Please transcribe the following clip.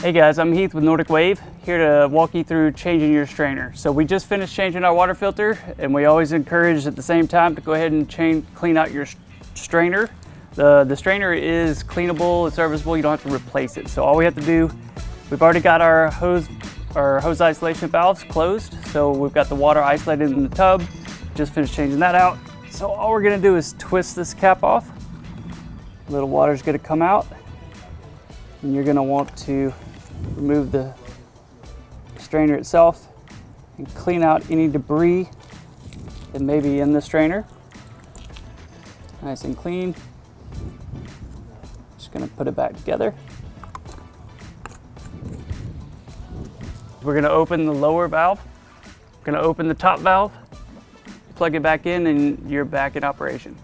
Hey guys, I'm Heath with Nordic Wave, here to walk you through changing your strainer. So we just finished changing our water filter, and we always encourage at the same time to go ahead and clean out your strainer. The strainer is cleanable, it's serviceable, you don't have to replace it. So all we have to do, we've already got our hose isolation valves closed, so we've got the water isolated in the tub. Just finished changing that out. So all we're gonna do is twist this cap off. A little water's gonna come out, and you're gonna want to remove the strainer itself and clean out any debris that may be in the strainer. Nice and clean. Just gonna put it back together. We're gonna open the lower valve. We're gonna open the top valve, plug it back in, and you're back in operation.